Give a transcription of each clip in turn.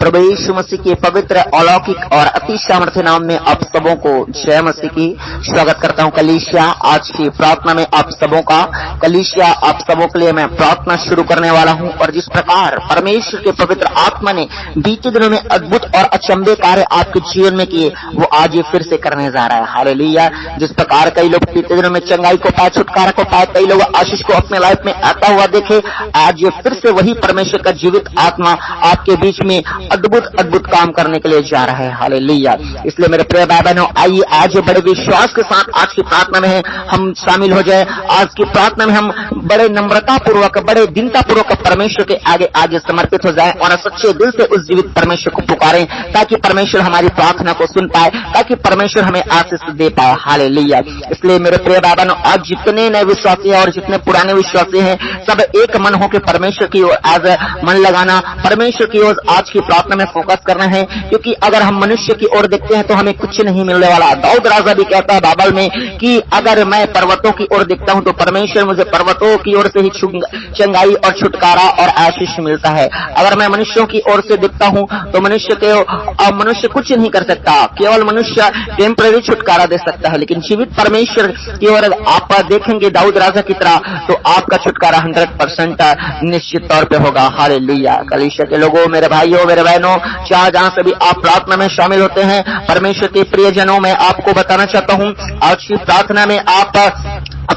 प्रभु यीशु मसीह के पवित्र अलौकिक और अति सामर्थ्य नाम में आप सबों को जय मसीह की स्वागत करता हूं। कलीसिया आज की प्रार्थना में आप सबों का कलीसिया आप सबों के लिए मैं प्रार्थना शुरू करने वाला हूं। और जिस प्रकार परमेश्वर के पवित्र आत्मा ने बीते दिनों में अद्भुत और अचंभे कार्य आपके जीवन में किए, वो आज ये फिर से करने जा रहा है। हालेलुया। जिस प्रकार कई लोग बीते दिनों में चंगाई को पाए, छुटकारा को पाए, कई लोग आशीष को अपने लाइफ में आता हुआ देखे, आज ये फिर से वही परमेश्वर का जीवित आत्मा आपके बीच में अद्भुत काम करने के लिए जा रहा है। हालेलुया। इसलिए मेरे प्रिय भाई बहनों, आइए आज बड़े विश्वास के साथ आज की प्रार्थना में हम शामिल हो जाए। आज की प्रार्थना में हम बड़े नम्रता पूर्वक, बड़े दीनता पूर्वक परमेश्वर के आगे आज समर्पित हो जाए और सच्चे दिल से उस जीवित परमेश्वर को पुकारें, ताकि परमेश्वर हमारी प्रार्थना को सुन पाए, ताकि परमेश्वर हमें आशीष दे पाए। हालेलुया। इसलिए मेरे प्रिय भाई बहनों, आज जितने नए विश्वासी हैं और जितने पुराने विश्वासी हैं, सब एक मन होकर परमेश्वर की ओर आज मन लगाना, परमेश्वर की ओर आज की प्रार्थना में फोकस करना है। क्योंकि अगर हम मनुष्य की ओर देखते हैं तो हमें कुछ नहीं मिलने वाला। दाऊद राजा भी कहता है बाइबल में कि अगर मैं पर्वतों की ओर देखता हूं तो परमेश्वर मुझे पर्वतों की ओर से ही चंगाई और छुटकारा और आशीष मिलता है। अगर मैं मनुष्यों की ओर से देखता हूं तो मनुष्य कुछ नहीं कर सकता, केवल मनुष्य टेम्पररी छुटकारा दे सकता है। लेकिन जीवित परमेश्वर की ओर आप देखेंगे दाऊद राजा की तरह, तो आपका छुटकारा 100% निश्चित तौर पे होगा। हालेलुया। कलीसिया के लोगों, मेरे भाइयों, मेरे बहनों, चाहे जहां से भी आप प्रार्थना में शामिल होते हैं, परमेश्वर के प्रियजनों, मैं आपको बताना चाहता हूं, आज की प्रार्थना में आप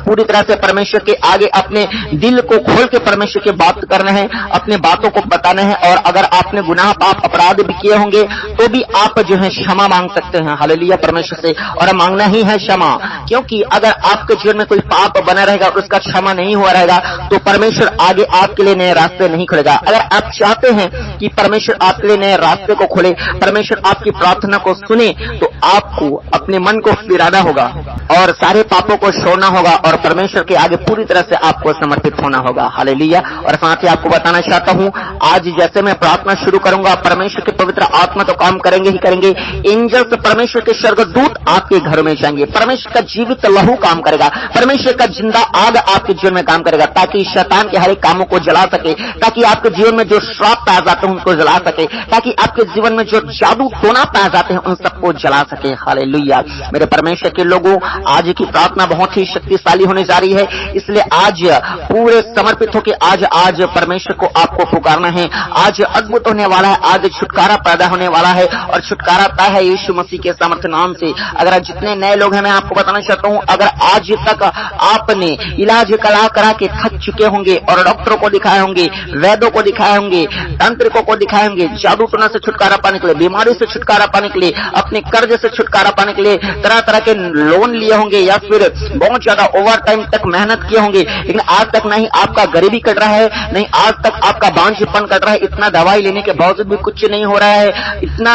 पूरी तरह से परमेश्वर के आगे अपने दिल को खोल के परमेश्वर की बात करना है, अपने बातों को बताना है। और अगर आपने गुनाह पाप अपराध भी किए होंगे तो भी आप जो है क्षमा मांग सकते हैं। हालेलुया। परमेश्वर से और मांगना ही है क्षमा, क्योंकि अगर आपके जीवन में कोई पाप बना रहेगा और उसका क्षमा नहीं हुआ रहेगा तो परमेश्वर आगे आपके लिए नए रास्ते नहीं खोलेगा। अगर आप चाहते हैं कि परमेश्वर आपके लिए नए रास्ते को खोले, परमेश्वर आपकी प्रार्थना को सुने, तो आपको अपने मन को फिराना होगा और सारे पापों को छोड़ना होगा और परमेश्वर के आगे पूरी तरह से आपको समर्पित होना होगा। हालेलुया। और साथ ही आपको बताना चाहता हूं, आज जैसे मैं प्रार्थना शुरू करूंगा, परमेश्वर के पवित्र आत्मा तो काम करेंगे ही करेंगे। एंजल्स, परमेश्वर के स्वर्गदूत आपके घर में जाएंगे। परमेश्वर का जीवित लहू काम करेगा, परमेश्वर का जिंदा आग आपके जीवन में काम करेगा, ताकि शैतान के हर एक कामों को जला सके, ताकि आपके जीवन में जो श्राप पाए जाते हैं उनको जला सके, ताकि आपके जीवन में जो जादू टोना पाए जाते हैं उन सबको जला सके। हालेलुया। मेरे परमेश्वर के लोगों, आज की प्रार्थना बहुत ही शक्तिशाली होने जा रही है। इसलिए आज पूरे समर्पित होकर आज परमेश्वर को आपको पुकारना है। आज अद्भुत होने वाला है, आज छुटकारा पैदा होने वाला है और छुटकारा तय है यीशु मसीह के सामर्थ्य नाम से। अगर जितने नए लोग हैं, मैं आपको बताना चाहता हूं, अगर आज तक आपने इलाज करा के थक चुके होंगे और डॉक्टरों को दिखाए होंगे, वैद्यों को दिखाए होंगे, तांत्रिकों को दिखाए होंगे, जादू टोना से छुटकारा पाने के लिए, बीमारी से छुटकारा पाने के लिए, अपने कर्ज से छुटकारा पाने के लिए तरह तरह के लोन लिए होंगे या फिर बहुत ज्यादा ओवर टाइम तक मेहनत किए होंगे, लेकिन आज तक नहीं आपका गरीबी कट रहा है, नहीं आज तक आपका बांझपन कट रहा है, इतना दवाई लेने के बावजूद भी कुछ नहीं हो रहा है, इतना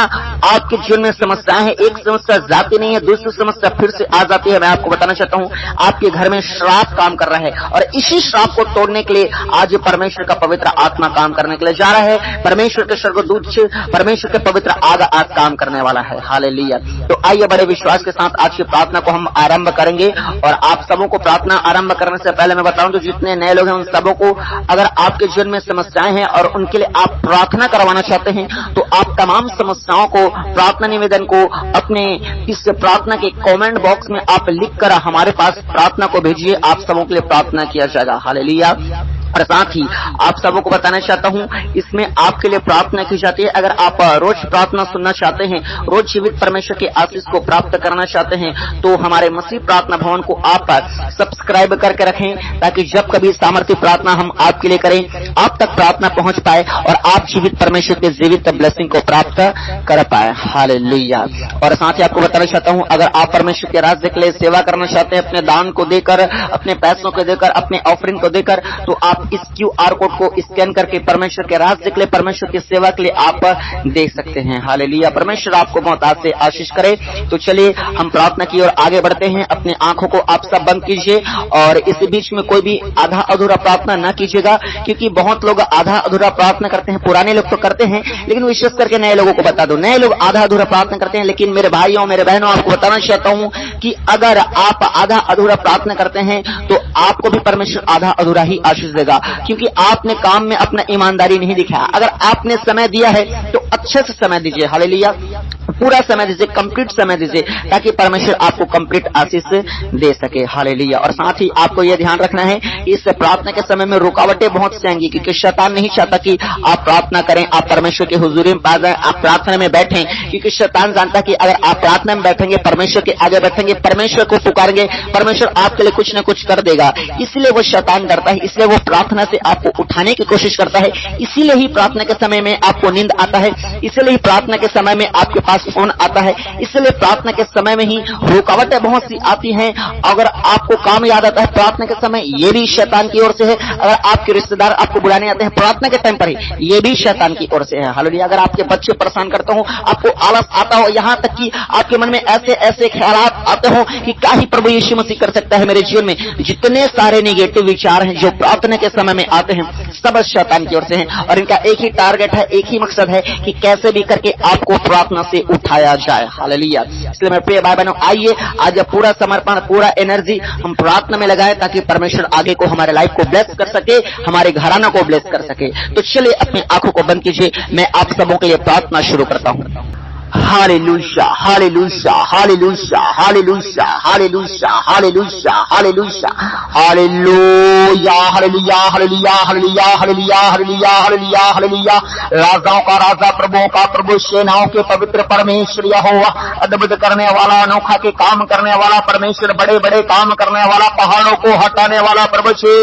आपके जीवन में समस्याएं हैं, एक समस्या जाती नहीं है, दूसरी समस्या फिर से आ जाती है। मैं आपको बताना चाहता हूं, आपके घर में श्राप काम कर रहा है और इसी श्राप को तोड़ने के लिए आज परमेश्वर का पवित्र आत्मा काम करने के लिए जा रहा है। परमेश्वर के स्वर्गदूत से परमेश्वर के पवित्र आग आज काम करने वाला है। हालेलुया। तो आइए बड़े विश्वास के साथ आज की प्रार्थना को हम आरंभ करेंगे। और आप सबों को प्रार्थना आरंभ करने से पहले मैं बताऊं, तो जितने नए लोग हैं उन सबों को, अगर आपके जीवन में समस्याएं हैं और उनके लिए आप प्रार्थना करवाना चाहते हैं, तो आप तमाम समस्याओं को, प्रार्थना निवेदन को अपने इस प्रार्थना के कमेंट बॉक्स में आप लिखकर हमारे पास प्रार्थना को भेजिए। आप सबों के लिए प्रार्थना किया जाएगा। हालेलुया। और साथ ही आप सबों को बताना चाहता हूं, इसमें आपके लिए प्रार्थना की जाती है। अगर आप रोज प्रार्थना सुनना चाहते हैं, रोज जीवित परमेश्वर के आशीष को प्राप्त करना चाहते हैं, तो हमारे मसीह प्रार्थना भवन को आप सब्सक्राइब करके रखें, ताकि जब कभी सामर्थ्य प्रार्थना हम आपके लिए करें, आप तक प्रार्थना पहुंच पाए और आप जीवित परमेश्वर के जीवित ब्लेसिंग को प्राप्त कर पाए। हालेलुया। और साथ ही आपको बताना चाहता हूं, अगर आप परमेश्वर के राज्य के लिए सेवा करना चाहते हैं, अपने दान को देकर, अपने पैसों को देकर, अपने ऑफरिंग को देकर, तो आप इस QR कोड को स्कैन करके परमेश्वर के राज्य के लिए, परमेश्वर की सेवा के लिए आप दे सकते हैं। हालेलुया। परमेश्वर आपको बहुत आज से आशीष करे। तो चलिए हम प्रार्थना की ओर आगे बढ़ते हैं। अपने आंखों को आप सब बंद कीजिए और इस बीच में कोई भी आधा अधूरा प्रार्थना न कीजिएगा, क्योंकि बहुत लोग आधा अधूरा प्रार्थना करते हैं। पुराने लोग तो करते हैं, लेकिन विशेष करके नए लोगों को बता दो, नए लोग आधा अधूरा प्रार्थना करते हैं। लेकिन मेरे भाइयों, मेरे बहनों, आपको बताना चाहता हूं कि अगर आप आधा अधूरा प्रार्थना करते हैं तो आपको भी परमेश्वर आधा अधूरा ही आशीष देगा। देगा, क्योंकि आपने काम में अपना ईमानदारी नहीं दिखाया। अगर आपने समय दिया है तो अच्छे से समय दीजिए, हालेलुया, पूरा समय दीजिए, कंप्लीट समय दीजिए, ताकि परमेश्वर आपको कंप्लीट आशीष दे सके, हालेलुया। और साथ ही आपको यह ध्यान रखना है कि इस प्रार्थना के समय में रुकावटें बहुत सी आएंगी, क्योंकि शैतान नहीं चाहता कि आप प्रार्थना करें, आप परमेश्वर की हुजूरी में पास जाएं, आप प्रार्थना में बैठें, क्योंकि शैतान जानता है कि अगर आप प्रार्थना में बैठेंगे, परमेश्वर के आगे बैठेंगे, परमेश्वर को पुकारेंगे, परमेश्वर आपके लिए कुछ न कुछ कर देगा। इसलिए वो शैतान डरता है, इसलिए वो प्रार्थना से आपको उठाने की कोशिश करता है। इसीलिए ही प्रार्थना के समय में आपको नींद आता है, इसलिए ही प्रार्थना के समय में आपके पास फोन आता है, इसलिए प्रार्थना के समय में ही रुकावटें बहुत सी आती हैं। अगर आपको काम याद आता है प्रार्थना के समय, ये भी शैतान की ओर से है। अगर आपके रिश्तेदार आपको बुलाने आते हैं प्रार्थना के टाइम पर ही, ये भी शैतान की ओर से है, हालेलुया। अगर आपके बच्चे परेशान करते हो, आपको आलस आता हो, यहाँ तक कि आपके मन में ऐसे ऐसे ख्यालात आते हो कि क्या ही प्रभु यीशु मसीह कर सकता है मेरे जीवन में, जितने सारे नेगेटिव विचार हैं जो प्रार्थना के समय में आते हैं, सब शैतान की ओर से हैं। और इनका एक ही टारगेट है, एक ही मकसद है कि कैसे भी करके आपको प्रार्थना से उठाया जाए, हालेलुया। इसलिए मेरे प्रिय भाई बहनों, आइए आज पूरा समर्पण, पूरा एनर्जी हम प्रार्थना में लगाए, ताकि परमेश्वर आगे को हमारे लाइफ को ब्लेस कर सके, हमारे घराना को ब्लेस कर सके। तो चलिए अपनी आंखों को बंद कीजिए, मैं आप सबों के लिए प्रार्थना शुरू करता हूं। Hallelujah, hallelujah, hallelujah, hallelujah, hallelujah, hallelujah, hallelujah, hallelujah, hallelujah, hallelujah, hallelujah, hallelujah, hallelujah, hallelujah, hallelujah. राजाओं का राजा, प्रभुओं का प्रभु, सेनाओं के पवित्र परमेश्वर यहोवा, अद्भुत करने वाला, अनोखा के काम करने वाला परमेश्वर, बड़े बड़े काम करने वाला, पहाड़ों को हटाने वाला प्रभु जी,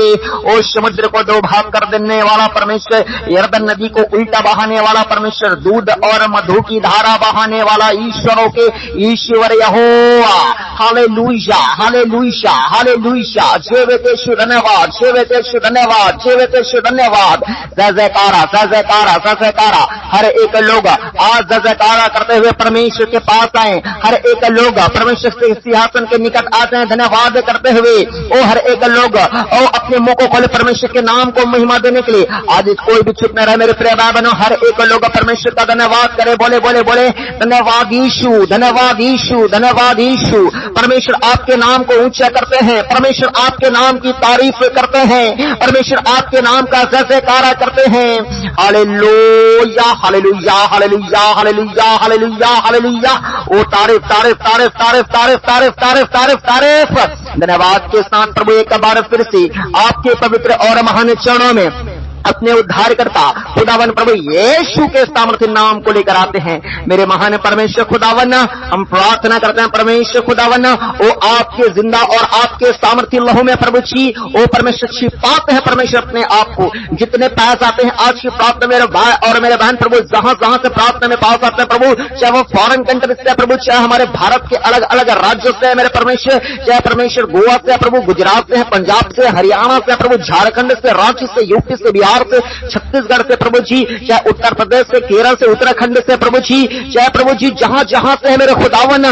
ओ समुद्र को दो भाग कर देने वाला परमेश्वर, यरदन नदी को उल्टा बहाने वाला परमेश्वर, दूध और मधु की धारा बहाने वाला ईश्वरों के ईश्वर यहोवा, हालेलुया, हालेलुया, हालेलुया। जीवितेश्वर धन्यवाद, जीवितेश्वर धन्यवाद, जीवितेश्वर धन्यवाद। जय जयकारा, जय जयकारा, जय जयकारा। हर एक लोग आज जय जयकारा करते हुए परमेश्वर के पास आए, हर एक लोग परमेश्वर के सिंहासन के निकट आते हैं धन्यवाद करते हुए। ओ हर एक लोग ओ अपने मुंह को खोले परमेश्वर के नाम को महिमा देने के लिए। आज कोई भी चुप न रहे मेरे प्रिय भाई बहनों, हर एक लोग परमेश्वर का धन्यवाद करे, बोले बोले बोले धन्यवाद यीशु, धन्यवाद यीशु, धन्यवाद यीशु। परमेश्वर आपके नाम को ऊंचा करते हैं, परमेश्वर आपके नाम की तारीफ करते हैं, परमेश्वर आपके नाम का जय जयकारा करते हैं। Hallelujah, hallelujah, hallelujah, hallelujah, hallelujah, hallelujah. ओ तारीफ तारीफ तारीफ तारीफ तारीफ तारीफ तारीफ तारीफ तारीफ। धन्यवाद के साथ प्रभु एक बार फिर से आपके पवित्र और महान चरणों में अपने उद्धारकर्ता खुदावन प्रभु यीशु के सामर्थ्य नाम को लेकर आते हैं। मेरे महान परमेश्वर खुदावन, हम प्रार्थना करते हैं परमेश्वर खुदावन, वो आपके जिंदा और आपके सामर्थ्य लहू में प्रभु जी, वो परमेश्वर छिपाते हैं परमेश्वर अपने आप को। जितने पास आते हैं आज की प्रार्थना मेरे भाई और मेरे बहन प्रभु, जहां जहां से प्रार्थना में पास आते हैं प्रभु, चाहे वो फॉरेन कंट्री से प्रभु, चाहे हमारे भारत के अलग अलग राज्यों से मेरे परमेश्वर, चाहे परमेश्वर गोवा से प्रभु, गुजरात से, पंजाब से, हरियाणा से प्रभु, झारखंड से, रांची से, यूपी से, बिहार से, छत्तीसगढ़ से प्रभु जी, चाहे उत्तर प्रदेश से, केरल से, उत्तराखंड से प्रभु जी, चाहे प्रभु जी जहां जहां से है मेरे खुदावन,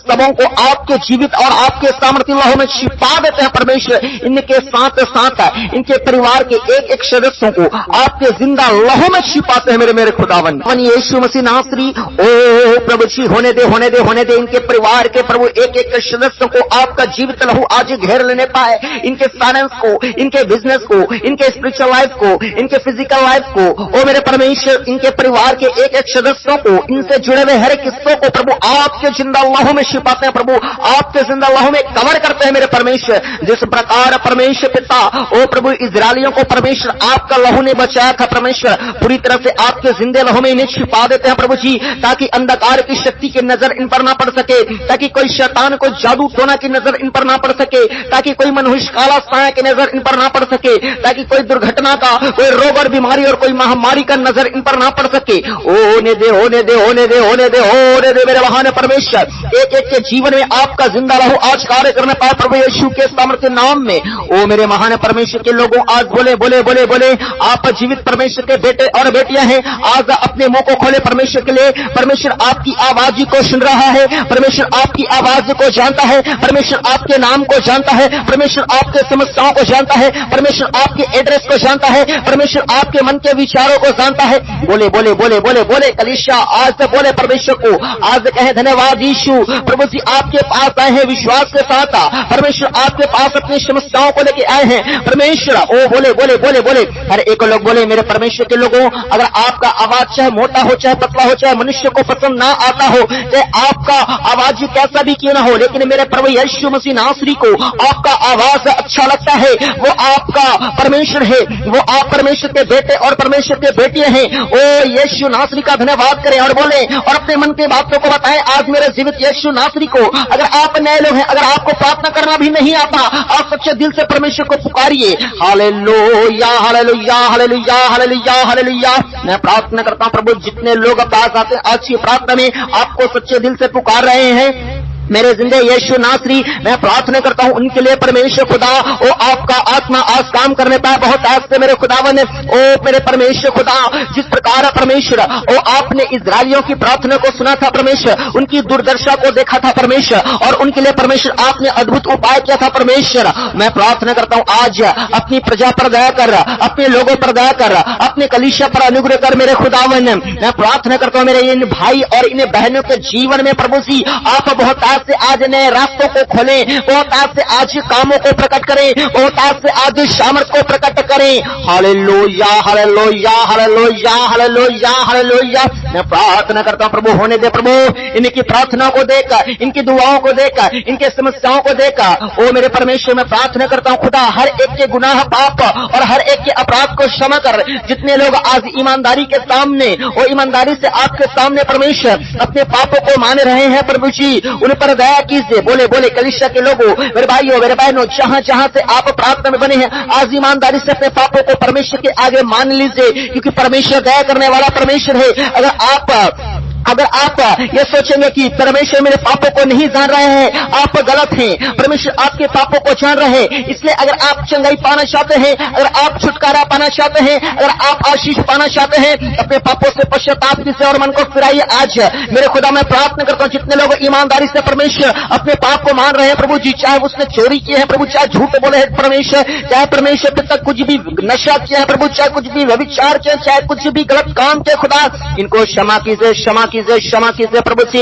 सबों को आपके जीवित और आपके सामर्थ्य लहू में छिपा देते हैं परमेश्वर। इनके साथ साथ इनके परिवार के एक एक सदस्यों को आपके जिंदा लहू में छिपाते हैं मेरे मेरे खुदावन। यीशु मसीह नासरी, ओ प्रभु जी होने दे, होने दे, होने दे। इनके परिवार के प्रभु एक एक सदस्यों को आपका जीवित लहू आज घेर लेने पाए। इनके फाइनेंस को, इनके बिजनेस को, इनके स्पिरिचुअल लाइफ को, इनके फिजिकल लाइफ को, ओ मेरे परमेश्वर, इनके परिवार के एक एक सदस्यों को, इनसे जुड़े हुए हर एक हिस्सों को प्रभु आपके जिंदा लहू में छिपाते हैं प्रभु, आपके जिंदा लहू में कवर करते हैं मेरे परमेश्वर। जिस प्रकार परमेश्वर पिता ओ प्रभु इजरायलियों को परमेश्वर आपका लहू ने बचाया था परमेश्वर, पूरी तरह से आपके जिंदे लहू में इन्हें छिपा देते हैं प्रभु जी, ताकि अंधकार की शक्ति की नजर इन पर ना पड़ सके, ताकि कोई शैतान को जादू टोना की नजर इन पर ना पड़ सके, ताकि कोई मनुष्य काला साया की नजर इन पर ना पड़ सके, ताकि कोई दुर्घटना का, कोई रोग और बीमारी और कोई महामारी का नजर इन पर ना पड़ सके। होने दे, होने दे, होने दे, होने दे, होने दे मेरे महान परमेश्वर। एक एक के जीवन में आपका जिंदा लहू आज कार्य करने पाए प्रभु यीशु के सामर्थ्य नाम में। ओ मेरे महान परमेश्वर के लोगों, आज बोले बोले बोले बोले, आप जीवित परमेश्वर के बेटे और बेटियां हैं। आज अपने मुंह को खोले परमेश्वर के लिए। परमेश्वर आपकी आवाज को सुन रहा है, परमेश्वर आपकी आवाज को जानता है, परमेश्वर आपके नाम को जानता है, परमेश्वर आपके समस्याओं को जानता है, परमेश्वर आपके एड्रेस को जानता है, परमेश्वर आपके मन के विचारों को जानता है। बोले बोले बोले बोले बोले कलीसिया आज से बोले परमेश्वर को, आज कहे धन्यवाद यीशु, प्रभु जी आपके पास आए हैं विश्वास के साथ, परमेश्वर आपके पास अपनी समस्याओं को लेके आए हैं परमेश्वर। ओ बोले बोले बोले बोले हर एक लोग बोले मेरे परमेश्वर के लोगों, अगर आपका आवाज चाहे मोटा हो चाहे पतला हो, चाहे मनुष्य को पसंद ना आता हो, चाहे आपका आवाज कैसा भी क्यों ना हो, लेकिन मेरे प्रभु यीशु मसीह नासरी को आपका आवाज अच्छा लगता है, वो आपका परमेश्वर है, वो आप परमेश्वर के बेटे और परमेश्वर के बेटियां हैं। ओ यीशु नासरी का धन्यवाद करें और बोले और अपने मन की बातों को बताएं आज मेरे जीवित यीशु नासरी को। अगर आप नए लोग हैं, अगर आपको प्रार्थना करना भी नहीं आता, आप सच्चे दिल से परमेश्वर को पुकारिए। Hallelujah hallelujah hallelujah hallelujah hallelujah. मैं प्रार्थना करता हूं प्रभु जितने लोग पास आते हैं आज की प्रार्थना में आपको सच्चे दिल से पुकार रहे हैं मेरे जिंदे यीशु नासरी, मैं प्रार्थना करता हूं उनके लिए परमेश्वर खुदा ओ आपका आत्मा आज काम करने पाए बहुत आज से मेरे खुदावन। ओ मेरे परमेश्वर खुदा जिस प्रकार परमेश्वर ओ आपने इजरायलियों की प्रार्थना को सुना था परमेश्वर, उनकी दुर्दशा को देखा था परमेश्वर और उनके लिए परमेश्वर आपने अद्भुत उपाय किया था परमेश्वर। मैं प्रार्थना करता हूं आज अपनी प्रजा पर दया कर, अपने लोगों पर दया कर, अपने कलीसिया पर अनुग्रह कर मेरे खुदावन। मैं प्रार्थना करता हूं मेरे इन भाई और इन बहनों के जीवन में प्रभु जी आप बहुत से आज नए रास्तों को खोलें, बहुत आज से आज कामों को प्रकट करें, बहुत आज से आज सामर्थ को प्रकट करें। Hallelujah hallelujah hallelujah hallelujah hallelujah. मैं प्रार्थना करता हूं प्रभु होने दे प्रभु, इनकी प्रार्थनाओं को देखा, इनकी दुआओं को देखा, इनके समस्याओं को देखा। ओ मेरे परमेश्वर मैं प्रार्थना करता हूं खुदा हर एक के गुनाह पाप और हर एक के अपराध को क्षमा कर। जितने लोग आज ईमानदारी के सामने और ईमानदारी से आपके सामने परमेश्वर अपने पापों को मान रहे हैं प्रभु जी, उन पर दया कीजिए। बोले बोले कलीसिया के लोगों, मेरे भाइयों मेरे बहनों, जहां जहां से आप प्रार्थना में बने हैं आज ईमानदारी से अपने पापों को परमेश्वर के आगे मान लीजिए, क्योंकि परमेश्वर दया करने वाला परमेश्वर है। अगर आप ये सोचेंगे कि परमेश्वर मेरे पापों को नहीं जान रहे हैं, आप गलत हैं। परमेश्वर आपके पापों को जान रहे हैं। इसलिए अगर आप चंगाई पाना चाहते हैं, अगर आप छुटकारा पाना चाहते हैं, अगर आप आशीष पाना चाहते हैं, अपने पापों से पश्चाताप कीजिए और मन को फिराइए। आज मेरे खुदा मैं प्रार्थना करता हूं जितने लोग ईमानदारी से परमेश्वर अपने पाप को मान रहे हैं प्रभु जी, चाहे उसने चोरी की है प्रभु, चाहे झूठ बोले है परमेश्वर, चाहे परमेश्वर पिता कुछ भी नशा किया है प्रभु, चाहे कुछ भी व्यभिचार किया, चाहे कुछ भी गलत काम किया, खुदा इनको क्षमा कीजिए क्षमा कीजिए प्रभु जी।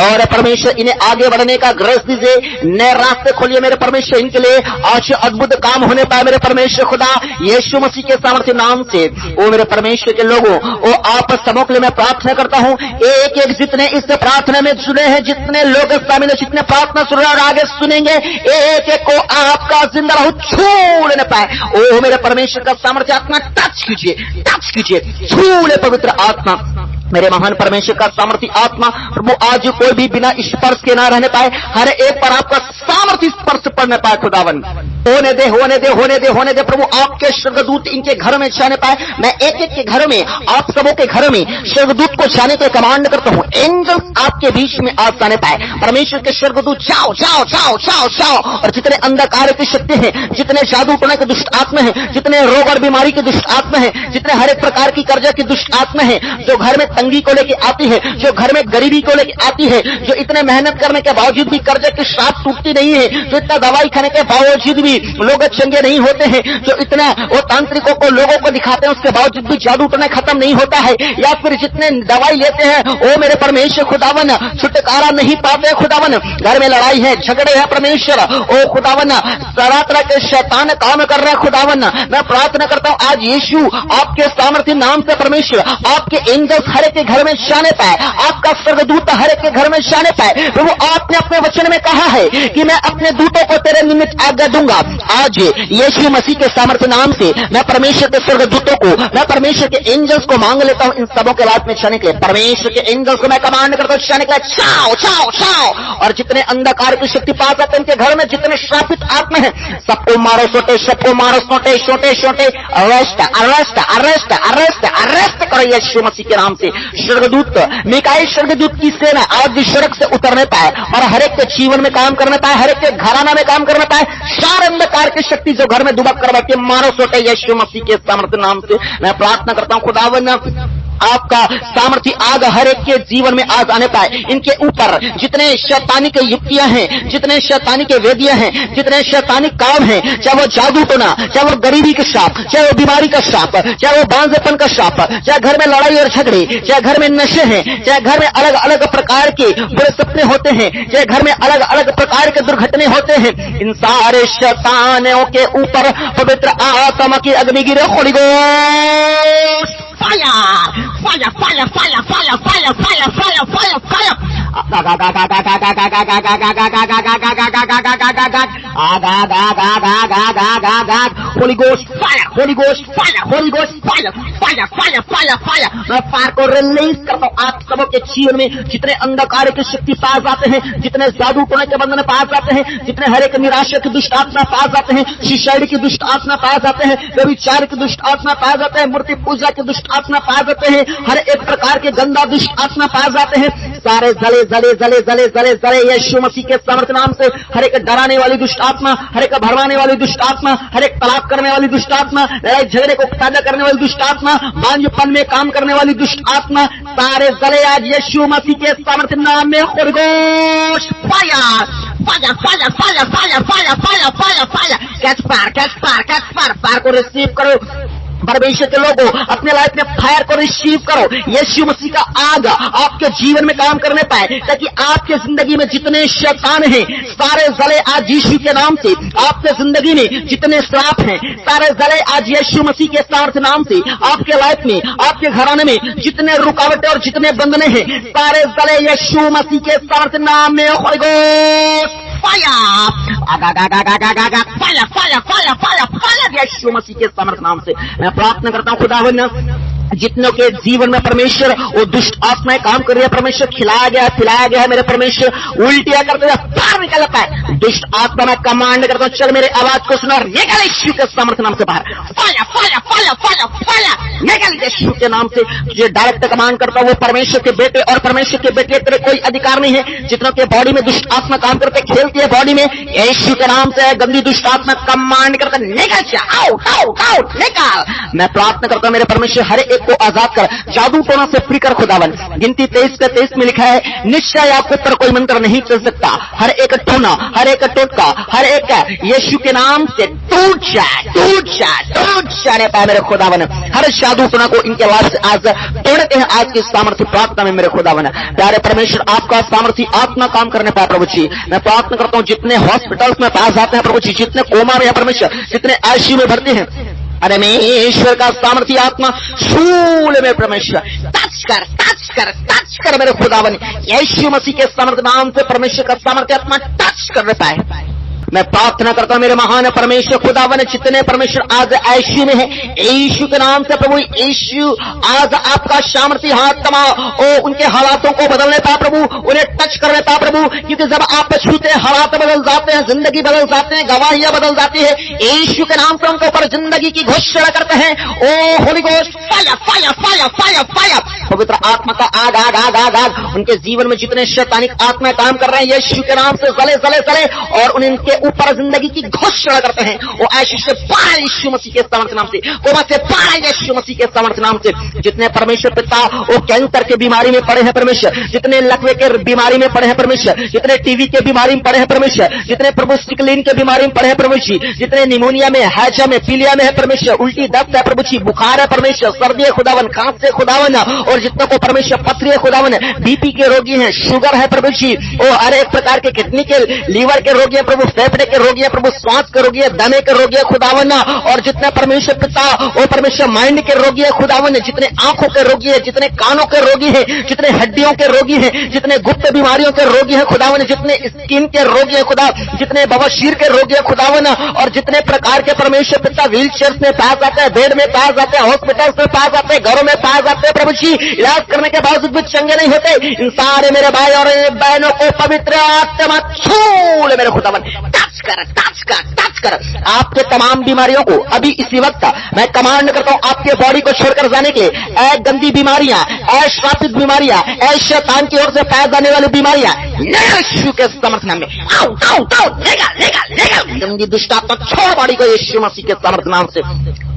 और परमेश्वर इन्हें आगे बढ़ने का ग्रेस दीजिए, नए रास्ते खोलिए मेरे परमेश्वर, इनके लिए आज अद्भुत काम होने पाए मेरे परमेश्वर खुदा यीशु मसीह के सामर्थ्य नाम से। ओ मेरे परमेश्वर के लोगों, ओ आप सबों के लिए मैं प्रार्थना करता हूं, एक एक जितने इस प्रार्थना में जुड़े हैं, जितने लोग शामिल हैं, जितने प्रार्थना सुन रहे और आगे सुनेंगे, एक एक को आपका जिंदा रहू छू लेने पाए। ओ मेरे परमेश्वर का सामर्थ्य आत्मा टच कीजिए छू ले पवित्र आत्मा मेरे महान परमेश्वर का सामर्थ्य आत्मा प्रभु आज कोई भी बिना स्पर्श के ना रहने पाए, हर एक पर आपका सामर्थ्य स्पर्श पड़ने पाए खुदावन। होने दे प्रभु, आपके स्वर्गदूत इनके घर में जाने पाए। मैं एक एक के घर में, आप सबों के घर में स्वर्गदूत को जाने के कमांड करता हूं, एंजल आपके बीच में आज जाने पाए। परमेश्वर के स्वर्गदूत जाओ जाओ जाओ जाओ जाओ। और जितने अंधकार की शक्ति है, जितने जादू टोने के दुष्ट आत्मा है, जितने रोग और बीमारी की दुष्ट आत्मा है, जितने हर एक प्रकार की कर्जा की दुष्ट आत्मा है, जो घर में तंगी को लेके आती है, जो घर में गरीबी को लेके आती है, जो इतने मेहनत करने के बावजूद भी कर्जे की श्राप टूटती नहीं है, जो इतना दवाई खाने के बावजूद भी लोग चंगे नहीं होते हैं, जो इतना वो तांत्रिकों को लोगों को दिखाते हैं उसके बावजूद भी जादू टोना खत्म नहीं होता है, या फिर जितने दवाई लेते हैं ओ मेरे परमेश्वर खुदावन छुटकारा नहीं पाते खुदावन। घर में लड़ाई है, झगड़े हैं परमेश्वर, ओ खुदावन तरह तरह के शैतान काम कर रहे हैं खुदावन। मैं प्रार्थना करता हूं आज यीशु आपके सामर्थ्य नाम से परमेश्वर आपके एंजल्स हर एक के घर में जाने पाए, आपका स्वर्गदूत हर एक के घर में जाने पाए। प्रभु आपने अपने वचन में कहा है कि मैं अपने दूतों को तेरे निमित्त आज्ञा दूंगा। आज यीशु मसीह के सामर्थ्य नाम से मैं परमेश्वर के स्वर्गदूतों को, मैं परमेश्वर के एंजल्स को मांग लेता हूं इन सबों के लाइफ में जाने के लिए। परमेश्वर के एंजल्स को मैं कमांड करता हूं जाने के लिए, छाओ छाओ छाओ। और जितने अंधकार की शक्ति पास आते इनके घर में, जितने श्रापित आत्मा है सबको मारो सोटे, सबको मारो सोटे छोटे छोटे। Arrest arrest arrest arrest arrest करो यीशु मसीह के नाम से। स्वर्गदूत मिकाएल स्वर्गदूत की सेना आज सड़क से उतरने पाए और हर एक के जीवन में काम करने पाए, हर एक के घराना में काम करने पाए। सारे अंधकार की शक्ति जो घर में दुबक कर बैठे मारो सोटे यीशु मसीह के सामर्थ्य नाम से मैं प्रार्थना करता हूं खुदावन। आपका सामर्थ्य आग हर एक के जीवन में आज आने पाए। इनके ऊपर जितने शैतानी के युक्तियां हैं, जितने शैतानी के वेदियां हैं, जितने शैतानी काम हैं, चाहे वो जादू टोना, चाहे वो गरीबी का श्राप, चाहे वो बीमारी का श्राप, चाहे वो बांझेपन का श्राप, चाहे घर में लड़ाई और झगड़े, चाहे घर में नशे हैं, चाहे घर में अलग अलग प्रकार के बुरे सपने होते हैं, चाहे घर में अलग अलग प्रकार के दुर्घटने होते हैं, इन सारे शैतानों के ऊपर पवित्र आत्मा की अग्नि गिरे। Holi ghost fire, fire, fire, fire, fire, fire, fire, fire, fire, fire. Holy Ghost fire, Holy Ghost fire, Holy Ghost fire, fire, fire, fire, fire. मैं फायर को रिलीज करता हूँ आप सबों के जीवन में। जितने अंधकार की शक्ति पास जाते हैं, जितने जादू टोने के बंधन पास जाते हैं, जितने हर एक निराशा की दुष्ट आत्मा पास जाते हैं, शिशाड़ी की दुष्ट आत्मा पास जाते हैं, व्यभिचार की दुष्ट आत्मा पास जाते हैं, मूर्ति पूजा की दुष्ट आत्मा पास जाते हैं, हर एक प्रकार के गंदा दुष्ट आत्मा पास जाते हैं। सारे जले जले जले जले जले जले यीशु मसीह के सामर्थ्य नाम से हर एक डराने वाली दुष्ट आत्मा, हर एक भरमाने वाली दुष्ट आत्मा, हर एक तलाक करने वाली दुष्ट आत्मा, लड़ाई झगड़े को ताजा करने वाली दुष्ट आत्मा, बांझपन में काम करने वाली दुष्ट आत्मा, सारे जले आज यीशु मसीह के सामर्थ्य नाम में। Holy ghost fire, fire, fire, fire, fire, fire, fire, fire, fire, catch fire, catch fire, catch fire. Fire को रिसीव करो परमेश्वर के लोगों, अपने लाइफ में फायर को रिसीव करो। यीशु मसीह का आग आपके जीवन में काम करने पाए, ताकि आपके जिंदगी में जितने शैतान हैं सारे जले आज यीशु के नाम से। आपके जिंदगी में जितने श्राप हैं सारे जले आज यीशु मसीह के सामर्थ्य नाम से। आपके लाइफ में, आपके घराने में जितने रुकावटें और जितने बंधने हैं सारे जले यीशु मसीह के सामर्थ्य नाम में। Holy ghost fire, fire, fire, fire, fire, fire Yeshu Masih के सामर्थ्य नाम से। मैं प्रार्थना करता हूं खुदावन, जितनों के जीवन में परमेश्वर वो दुष्ट आत्माएं काम कर रही है, परमेश्वर खिलाया गया पिलाया गया है, मेरे परमेश्वर उल्टियां करते हुए बाहर निकल पाए। दुष्ट आत्मा मैं कमांड करता हूं, चल मेरे आवाज को सुना, निकल यीशु के सामर्थ्य नाम से बाहर। Fire, fire, fire, fire, fire, निकल यीशु के नाम से। जो डायरेक्ट कमांड करता हूं वो परमेश्वर के बेटे और परमेश्वर के बेटे तेरे कोई अधिकार नहीं है। जितनों के बॉडी में दुष्ट आत्मा काम करते खेलती है बॉडी में, यीशु के नाम से गंदी दुष्ट आत्मा कमांड करता निकल जा, आउट, आउट, आउट, निकल। मैं प्रार्थना करता हूं मेरे परमेश्वर हर एक को आजाद कर, जादू टोना से फ्री कर खुदावन। गिनती 23 में लिखा है, निश्चय आपके ऊपर कोई मंत्र नहीं चल सकता। हर एक टोना, हर एक टोटका, हर एक यीशु के नाम से टूट जाए, टूट जाए, टूट जाने पाए मेरे खुदावन। हर जादू टोना को इनके लाभ से आज तोड़ते हैं आज की सामर्थ्य प्रार्थना में मेरे खुदावन। प्यारे परमेश्वर आपका सामर्थ्य आत्मा काम करने पाए प्रभु जी। मैं प्रार्थना करता हूं जितने हॉस्पिटल्स में पास जाते हैं प्रभु जी, जितने कोमा में है परमेश्वर, जितने आईसीयू में भर्ती हैं, अरे मैं ईश्वर का सामर्थ्य आत्मा शूल में परमेश्वर टच कर, टच कर, टच कर मेरे खुदावन। यीशु मसीह के सामर्थ्य नाम से परमेश्वर का सामर्थ्य आत्मा टच कर पाए। मैं प्रार्थना करता हूं मेरे महान परमेश्वर खुदावन, जितने परमेश्वर आज आईसीयू में है यीशु के नाम से प्रभु, यीशु आज आपका सामर्थ्य आत्मा उनके हालातों को बदलने पा प्रभु, उन्हें टच करने पा प्रभु, क्योंकि जब आप छूते हैं हालात बदल जाते हैं, जिंदगी बदल जाते हैं, गवाहियां बदल जाती है। यीशु के नाम से उनके ऊपर जिंदगी की घोषणा करते हैं। ओ holy ghost fire, fire, fire, fire, fire, पवित्र आत्मा का आग, आग, आग, आग, आग उनके जीवन में जितने शैतानिक आत्मा काम कर रहे हैं यीशु के नाम से जले जले जले और उनके ऊपर जिंदगी की घोषणा करते हैं। वो आशीष से बाहर यीशु मसीह के सामर्थ्य नाम से, कोमा से बाहर यीशु मसीह के सामर्थ्य नाम से। जितने परमेश्वर पिता वो कैंसर के बीमारी में पड़े हैं परमेश्वर, जितने लकवे के बीमारी में पड़े हैं परमेश्वर, जितने टीवी के बीमारी में पड़े हैं परमेश्वर, जितने प्रभु स्टिकलिन के बीमारी में पड़े हैं परमेश्वर, जितने निमोनिया में, हैजा में, पीलिया में है परमेश्वर, उल्टी दस्त है प्रभु जी, बुखार है परमेश्वर, सर्दी है खुदावन, खांसी है खुदावन, और जितने को परमेश्वर पथरी है खुदावन, बीपी के रोगी हैं, शुगर है प्रभु जी, वो हर एक प्रकार के किडनी के, लीवर के रोगी है प्रभु, फेफड़े के रोगी है प्रभु, श्वास के रोगी है, दमे के रोगी है खुदावन, और जितने परमेश्वर पिता वो परमेश्वर माइंड के रोगी है खुदावन, जितने आंखों के रोगी है, जितने कानों के रोगी है, जितने हड्डियों के रोगी है, जितने गुप्त बीमारियों के रोगी है खुदावन, जितने स्किन के रोगी है खुदा, जितने बवासीर के रोगी है खुदावन, और जितने प्रकार के परमेश्वर पिता व्हील चेयर में पास जाते हैं, बेड में पास जाते हैं, हॉस्पिटल में पास जाते हैं, घरों में पास जाते हैं प्रभु जी, इलाज करने के बावजूद भी चंगे नहीं होते, इन सारे मेरे भाई और बहनों को पवित्र आत्मा छू ले मेरे खुदावन, टच कर, टच कर, टच कर। आपके तमाम बीमारियों को अभी इसी वक्त मैं कमांड करता हूं आपके बॉडी को छोड़कर जाने के लिए। ऐ गंदी बीमारियां, ऐ श्रापित बीमारियां, ऐ शैतान की ओर से पाए जाने वाली बीमारियां यीशु के समर्थन में आउट, आउट, आउट, निकल, निकल, निकल। गंदी दुष्ट आत्मा छोड़ बॉडी को यीशु मसीह के समर्थन नाम से।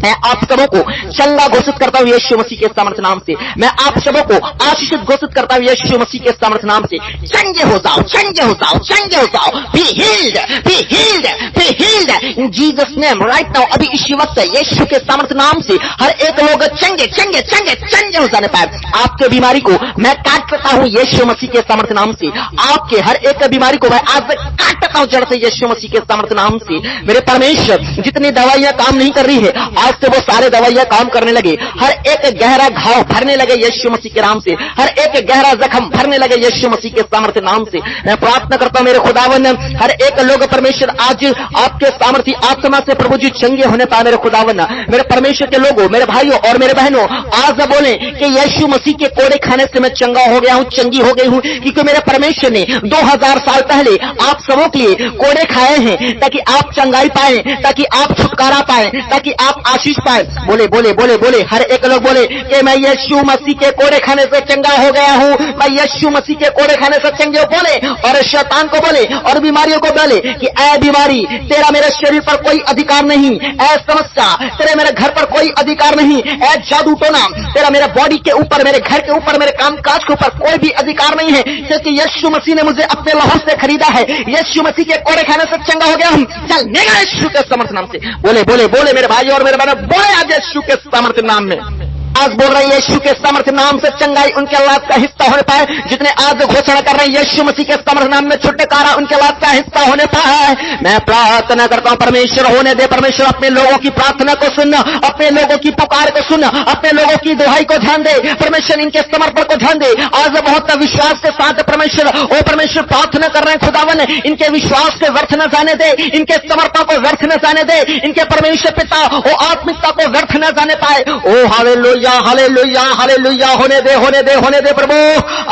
मैं आप सबों को चंगा घोषित करता हूं यीशु मसीह के सामर्थ्य नाम से। मैं आप सबों को आशीषित घोषित करता हूं यीशु मसीह के सामर्थ्य नाम से। चंगे हो जाओ, चंगे हो जाओ, चंगे हो जाओ। Be healed, be healed, be healed in Jesus name right now. अभी इसी वक्त यीशु के सामर्थ्य नाम से हर एक लोग चंगे चंगे चंगे चंगे हो जाने पाए। आपके बीमारी को मैं काट सकता हूं यीशु मसीह के सामर्थ्य नाम से। आपके हर एक बीमारी को मैं आज काट सकता हूं जड़ से यीशु मसीह के सामर्थ्य नाम से। मेरे परमेश्वर, जितनी दवाइयां काम नहीं कर रही है आज से वो सारे दवाइयां काम करने लगे। हर एक गहरा घाव भरने लगे यीशु मसीह के नाम से। हर एक गहरा जख्म भरने लगे यीशु मसीह के सामर्थ्य नाम से। मैं प्रार्थना करता हूं मेरे खुदावन, हर एक लोग परमेश्वर आज आपके सामर्थ्य आत्मा से प्रभु जी चंगे होने पाए। मेरे खुदावन, मेरे परमेश्वर के लोगों, मेरे भाइयों और मेरे बहनों, आज बोले कि यीशु मसीह के कोड़े खाने से मैं चंगा हो गया हूं, चंगी हो गई हूं, क्योंकि मेरे परमेश्वर ने 2000 साल पहले आप सबों के लिए कोड़े खाए हैं ताकि आप चंगाई पाए, ताकि आप छुटकारा पाए, ताकि आप आशीष पाए। बोले बोले बोले बोले हर एक लोग बोले कि मैं यीशु मसीह के कोड़े खाने से चंगा हो गया हूं, मैं यीशु मसीह के कोड़े खाने से चंगे बोले। और शैतान को बोले और बीमारियों को बोले कि ऐ बीमारी, तेरा मेरे शरीर पर कोई अधिकार नहीं। ऐ समस्या, तेरे मेरे घर पर कोई अधिकार नहीं। ऐ जादू टोना, तेरा मेरे बॉडी के ऊपर, मेरे घर के ऊपर, मेरे कामकाज के ऊपर कोई भी अधिकार नहीं है, क्योंकि यीशु मसीह ने मुझे अपने लहू से खरीदा है। यीशु मसीह के कोड़े खाने से चंगा हो गया हूं। चल निकल यीशु के सामर्थ्य नाम से। बोले बोले बोले मेरे भाई और मेरे बहनों, बोले आज यीशु के सामर्थ्य नाम में। आज बोल रहे हैं यीशु के सामर्थ्य नाम से चंगाई उनके लाभ का हिस्सा होने पाए। जितने आज घोषणा कर रहे हैं यीशु मसीह के सामर्थ्य नाम में छुटकारा उनके लाभ का हिस्सा होने पाए। मैं प्रार्थना करता हूं परमेश्वर होने दे। परमेश्वर अपने लोगों की प्रार्थना को सुन, अपने लोगों की पुकार को सुन, अपने लोगों की दुहाई को ध्यान दे। परमेश्वर इनके समर्पण को ध्यान दे। आज बहुत विश्वास के साथ परमेश्वर ओ परमेश्वर प्रार्थना कर रहे हैं। खुदावन इनके विश्वास को व्यर्थ न जाने दे, इनके समर्पण को व्यर्थ न जाने दे, इनके परमेश्वर पिता ओ आत्मिकता को व्यर्थ न जाने पाए। ओ हालेलुया हालेलुया हालेलुया। होने दे होने दे होने दे प्रभु।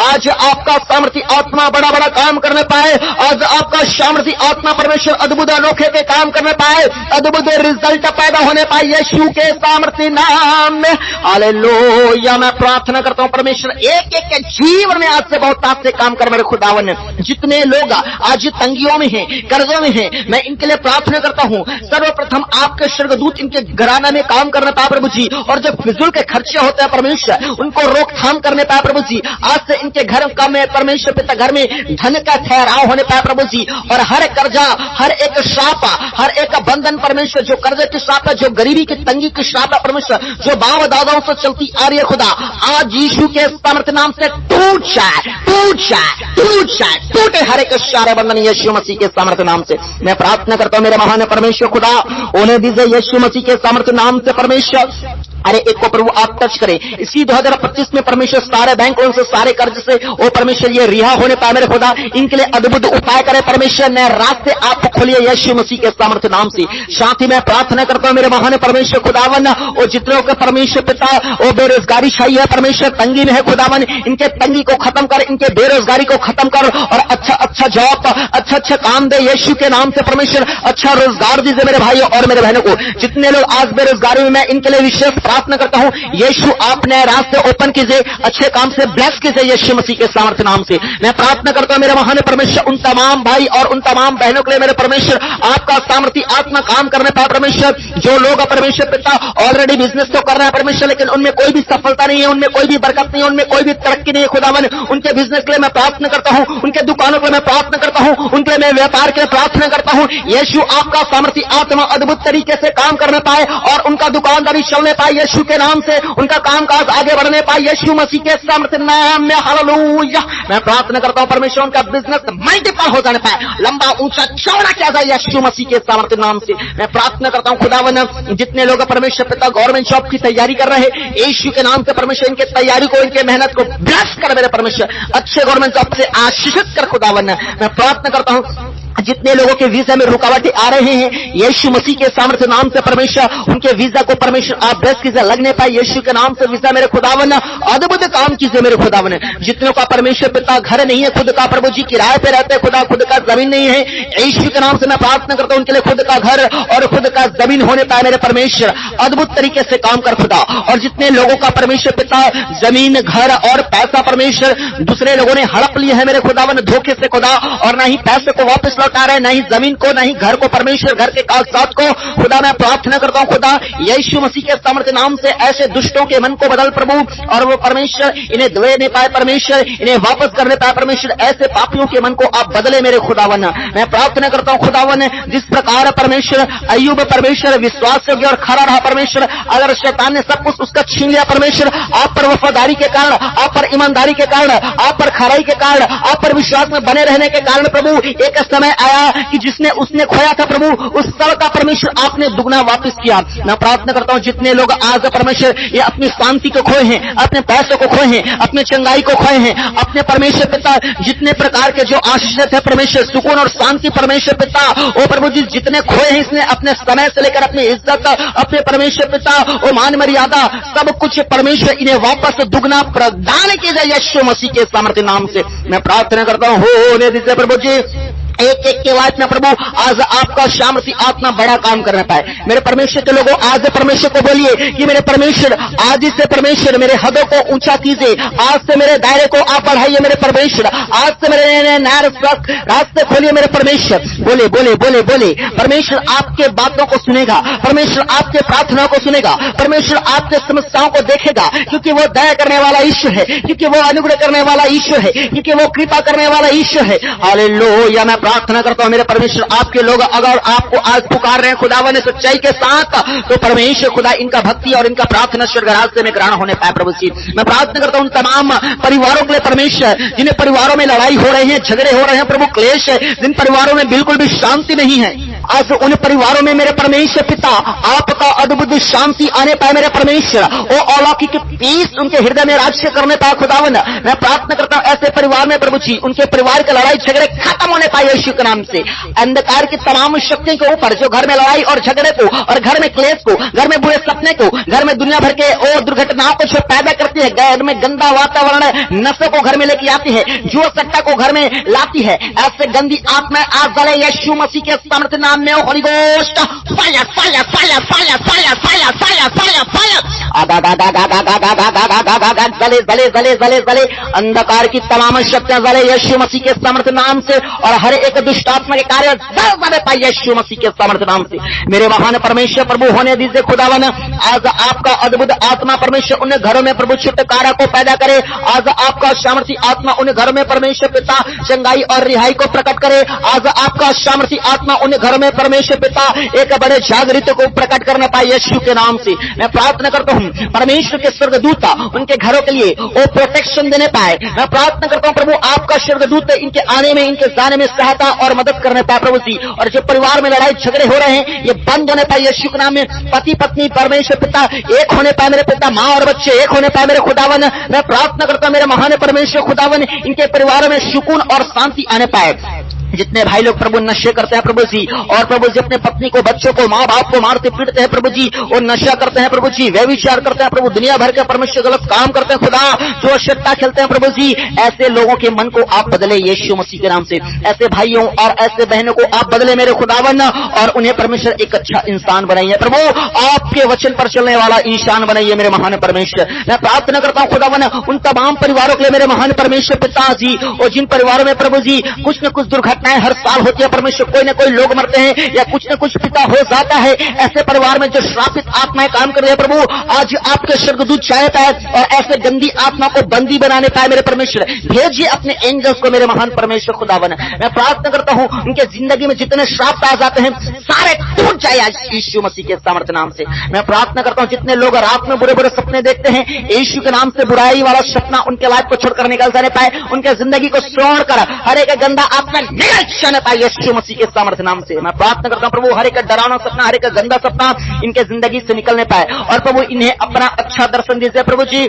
आज आपका सामर्थ्य आत्मा बड़ा बड़ा काम करने पाए। आज आपका सामर्थ्य आत्मा परमेश्वर अद्भुत अनोखे के काम करने पाए, अद्भुत रिजल्ट पैदा होने पाए यीशु के सामर्थ्य नाम में। हालेलुया। मैं प्रार्थना करता हूं परमेश्वर एक एक के जीवन में आज से बहुत ताकत से काम कर। मेरे खुदावन जितने लोग आज तंगियों में हैं, कर्जों में हैं, मैं इनके लिए प्रार्थना करता हूं। सर्वप्रथम आपके स्वर्गदूत इनके घराना में काम करने पाए प्रभु जी। और जो फिजूल के खर्चे होते हैं परमेश्वर उनको रोकथाम करने पाए प्रभु जी। आज से इनके घर का में परमेश्वर पिता घर में धन का ठहराव होने पाए प्रभु जी। और हर कर्जा, हर एक श्राप, हर एक बंधन परमेश्वर, जो कर्जे की श्राप है, जो गरीबी की तंगी की श्राप है परमेश्वर, जो बाप दादाओं से चलती आ रही है खुदा, आज यीशु के सामर्थ्य नाम से टूट जाए, टूट जाए, टूट जाए, टूटे हर एक सारे बंधन यीशु मसीह के सामर्थ्य नाम से। मैं प्रार्थना करता हूं मेरे महान परमेश्वर खुदा, उन्हें दीजिए यीशु मसीह के सामर्थ्य नाम से परमेश्वर। अरे एक को प्रभु आप टच करें। इसी 2025 में परमेश्वर सारे बैंकों से, सारे कर्ज से ओ परमेश्वर ये रिहा होने पाए मेरे खुदा। इनके लिए अद्भुत उपाय करे परमेश्वर। नए रास्ते आप खोलिए यीशु मसीह के सामर्थ्य नाम से। साथ ही मैं प्रार्थना करता हूं मेरे महान परमेश्वर खुदावन, और जितने के परमेश्वर पिता वो बेरोजगारी छाई है परमेश्वर, तंगी में है खुदावन, इनके तंगी को खत्म कर, इनके बेरोजगारी को खत्म कर और अच्छा अच्छा जॉब, अच्छा अच्छा काम दे यीशु के नाम से परमेश्वर। अच्छा रोजगार दीजिए मेरे भाइयों और मेरे बहनों को। जितने लोग आज बेरोजगारी में, मैं इनके लिए विशेष प्रार्थना करता हूं यीशु आप नए रास्ते ओपन कीजिए, अच्छे काम से ब्लेस कीजिए यीशु मसीह के सामर्थ्य नाम से। मैं प्रार्थना करता हूं मेरे महान परमेश्वर उन तमाम भाई और उन तमाम बहनों के लिए मेरे परमेश्वर आपका सामर्थ्य आत्मा काम करने पाए परमेश्वर। जो लोग परमेश्वर पिता ऑलरेडी बिजनेस तो कर रहे हैं परमेश्वर, लेकिन उनमें कोई भी सफलता नहीं है, उनमें कोई भी बरकत नहीं है, उनमें कोई भी तरक्की नहीं है खुदावन, उनके बिजनेस के लिए मैं प्रार्थना करता हूं, उनके दुकानों के लिए मैं प्रार्थना करता हूं, उनके लिए मैं व्यापार के लिए प्रार्थना करता हूं। यीशु आपका सामर्थ्य आत्मा अद्भुत तरीके से काम करने पाए और उनका दुकानदारी चलने पाए यीशु के नाम से, उनका कामकाज आगे बढ़ने पाए यीशु मसीह के सामर्थ्य नाम में। हालेलुया। मैं प्रार्थना करता हूं परमेश्वर उनका बिजनेस मल्टीपल हो जाने पाए, लंबा ऊंचा चौड़ा किया जाए यीशु मसीह के सामर्थ्य नाम से। मैं प्रार्थना करता हूं खुदावन, जितने लोग परमेश्वर पिता गवर्नमेंट जॉब की तैयारी कर रहे हैं यीशु के नाम से परमेश्वर, इनके तैयारी को, इनके मेहनत को ब्लेस कर मेरे परमेश्वर, अच्छे गवर्नमेंट जॉब से आशीषित कर खुदावन। मैं प्रार्थना करता हूं जितने लोगों के वीजा में रुकावटें आ रहे हैं यीशु मसीह के सामर्थ्य नाम से परमेश्वर, उनके वीजा को परमेश्वर आप ब्लेस कीजिए, लगने पाए यीशु के नाम से वीजा मेरे खुदावन, अद्भुत काम कीजिए मेरे खुदावन। जितनों का परमेश्वर पिता घर नहीं है, खुद का प्रभु जी किराए पे रहते खुदा, खुद का जमीन नहीं है, यीशु के नाम से मैं प्रार्थना करता हूं उनके लिए खुद का घर और खुद का जमीन होने पाए मेरे परमेश्वर, अद्भुत तरीके से काम कर खुदा। और जितने लोगों का परमेश्वर पिता जमीन, घर और पैसा परमेश्वर दूसरे लोगों ने हड़प लिए है मेरे खुदावन धोखे से खुदा, और ना ही पैसे को वापस लौटा रहे, नहीं जमीन को, नहीं घर को, परमेश्वर घर के कागजात को। खुदा मैं प्रार्थना करता हूँ खुदा यीशु मसीह के सामर्थ्य नाम से ऐसे दुष्टों के मन को बदल प्रभु, और वो परमेश्वर इन्हें दे नहीं पाए, परमेश्वर इन्हें वापस करने पाए, परमेश्वर ऐसे पापियों के मन को आप बदले मेरे खुदावन। मैं प्रार्थना करता हूँ खुदावन, जिस प्रकार परमेश्वर अय्यूब परमेश्वर विश्वास योग्य और खरा रहा परमेश्वर, अगर शैतान ने सब कुछ उसका छीन लिया परमेश्वर, आप पर वफादारी के कारण, आप पर ईमानदारी के कारण, आप पर खराई के कारण, आप पर विश्वास में बने रहने के कारण प्रभु एक समय आया कि जिसने उसने खोया था प्रभु, उस सब का परमेश्वर आपने दुगना वापस किया। मैं प्रार्थना करता हूं जितने लोग आज परमेश्वर ये अपनी शांति को खोए हैं, अपने पैसों को खोए हैं, अपने चंगाई को खोए हैं, अपने परमेश्वर पिता जितने प्रकार के जो आशीष थे परमेश्वर, सुकून और शांति परमेश्वर पिता, ओ प्रभु जी जितने खोए हैं इसने अपने समय से लेकर अपनी इज्जत, अपने परमेश्वर पिता और मान मर्यादा सब कुछ परमेश्वर इन्हें वापस दुगना प्रदान किया जाए यीशु मसीह के सामर्थ्य नाम से। मैं प्रार्थना करता हूं होने दीजिए प्रभु जी, एक एक के वाच में प्रभु आज आपका सामर्थ्य आत्मा बड़ा काम करना पाए। मेरे परमेश्वर के लोगों आज परमेश्वर को बोलिए कि मेरे परमेश्वर आज से परमेश्वर मेरे हदों को ऊंचा कीजिए, आज से मेरे दायरे को आप बढ़ाइए मेरे परमेश्वर, आज से मेरे नए रास्ते खोलिए मेरे परमेश्वर। बोले बोले बोले बोले परमेश्वर आपके बातों को सुनेगा, परमेश्वर आपके प्रार्थनाओं को सुनेगा, परमेश्वर आपके समस्याओं को देखेगा, क्योंकि वो दया करने वाला ईश्वर है, क्योंकि वो अनुग्रह करने वाला ईश्वर है, क्योंकि वो कृपा करने वाला ईश्वर है। हालेलुया। मैं प्रार्थना करता हूं मेरे परमेश्वर आपके लोग अगर आपको आज पुकार रहे हैं खुदावन ने सच्चाई के साथ, तो परमेश्वर खुदा इनका भक्ति और इनका प्रार्थना स्वर्गराज से में ग्रहण होने पाए प्रभु जी। मैं प्रार्थना करता हूं उन तमाम परिवारों के लिए परमेश्वर जिन्हें परिवारों में लड़ाई हो रही है, झगड़े हो रहे हैं प्रभु, क्लेश है, जिन परिवारों में बिल्कुल भी शांति नहीं है, आज उन परिवारों में मेरे परमेश्वर पिता आपका अद्भुत शांति आने पाए मेरे परमेश्वर, वो अलौकिक पीस उनके हृदय में राज्य करने पाए खुदावन। मैं प्रार्थना करता हूं ऐसे परिवार में प्रभु जी उनके परिवार के लड़ाई झगड़े खत्म होने पाए यीशु के नाम से। अंधकार की तमाम शक्तियों के ऊपर जो घर में लड़ाई और झगड़े को और घर में क्लेश को, घर में बुरे सपने को, घर में दुनिया भर के और दुर्घटनाओं को जो पैदा करती है, घर में गंदा वातावरण नशे को घर में लेके आती है, जुआ सट्टा को घर में लाती है, ऐसे गंदी आत्मा आज जले यीशु मसीह के सामर्थ्य नाम में होली गोष्ट fire fire fire fire fire fire fire fire fire जले जले जले जले जले अंधकार की तमाम शक्तियां जले यीशु मसीह के सामर्थ्य नाम से, और हर एक दुष्ट आत्मा के कार्य जले पाए यीशु मसीह के सामर्थ्य नाम से। मेरे महान परमेश्वर प्रभु होने दीजिए खुदावन, आज आपका अद्भुत आत्मा परमेश्वर उन घरों में प्रभु छुटकारा को पैदा करे, आज आपका सामर्थ्य आत्मा उन घरों में परमेश्वर पिता चंगाई और रिहाई को प्रकट करे, आज आपका सामर्थ्य आत्मा उन घरों में परमेश्वर पिता एक बड़े जागृत को प्रकट करना पाए यीशु के नाम से। मैं प्रार्थना करता हूं परमेश्वर के स्वर्गदूता उनके घरों के लिए वो प्रोटेक्शन देने पाए। मैं प्रार्थना करता हूं प्रभु आपका स्वर्गदूत इनके आने में इनके जाने में सहायता और मदद करने पाए प्रभु जी, और जो परिवार में लड़ाई झगड़े हो रहे हैं ये बंद होने पाए यीशु के नाम में। पति पत्नी परमेश्वर पिता एक होने पाए मेरे पिता, माँ और बच्चे एक होने पाए मेरे खुदावन। मैं प्रार्थना करता हूं मेरे महान परमेश्वर खुदावन इनके परिवारों में सुकून और शांति आने पाए। जितने भाई लोग प्रभु नशे करते हैं प्रभु जी, और प्रभु जी अपने पत्नी को बच्चों को माँ बाप को मारते पीटते हैं प्रभु जी, और नशा करते हैं प्रभु जी, व्यभिचार करते हैं प्रभु, दुनिया भर के परमेश्वर गलत काम करते हैं खुदा, जो सट्टा खेलते हैं प्रभु जी, ऐसे लोगों के मन को आप बदले यीशु मसीह के नाम से। ऐसे भाइयों और ऐसे बहनों को आप बदले मेरे खुदावन, और उन्हें परमेश्वर एक अच्छा इंसान बनाइए प्रभु, आपके वचन पर चलने वाला इंसान बनाइए मेरे महान परमेश्वर। मैं प्रार्थना करता हूँ खुदावन उन तमाम परिवारों के लिए मेरे महान परमेश्वर पिता जी, और जिन परिवारों में प्रभु जी कुछ न कुछ दुर्घटनाएं हर साल होती है परमेश्वर, कोई न कोई लोग मरते हैं या कुछ न कुछ पिता हो जाता है, ऐसे परिवार में जो श्रापित आत्माएं काम कर रही है प्रभु, आज आपके स्वर्गदूत चाहे पाए और ऐसे गंदी आत्मा को बंदी बनाने पाए मेरे परमेश्वर। भेजिए अपने एंजल्स को मेरे महान परमेश्वर खुदावन। मैं प्रार्थना करता हूं उनके जिंदगी में जितने श्राप आ जाते हैं सारे टूट जाए आज यीशु मसीह के सामर्थ्य नाम से। मैं प्रार्थना करता हूं जितने लोग रात में बुरे बुरे सपने देखते हैं यीशु के नाम से बुराई वाला सपना उनके लाइफ को छोड़कर निकल जाने पाए, उनके जिंदगी को श्रवण कर हर एक गंदा आत्मा निकल पाए यीशु मसीह के सामर्थ्य नाम से। मैं प्रार्थना करता हूं प्रभु हर एक डरावना सपना हर एक गंदा सपना इनके जिंदगी से निकलने पाए, और प्रभु इन्हें अपना अच्छा दर्शन दीजिए प्रभु जी,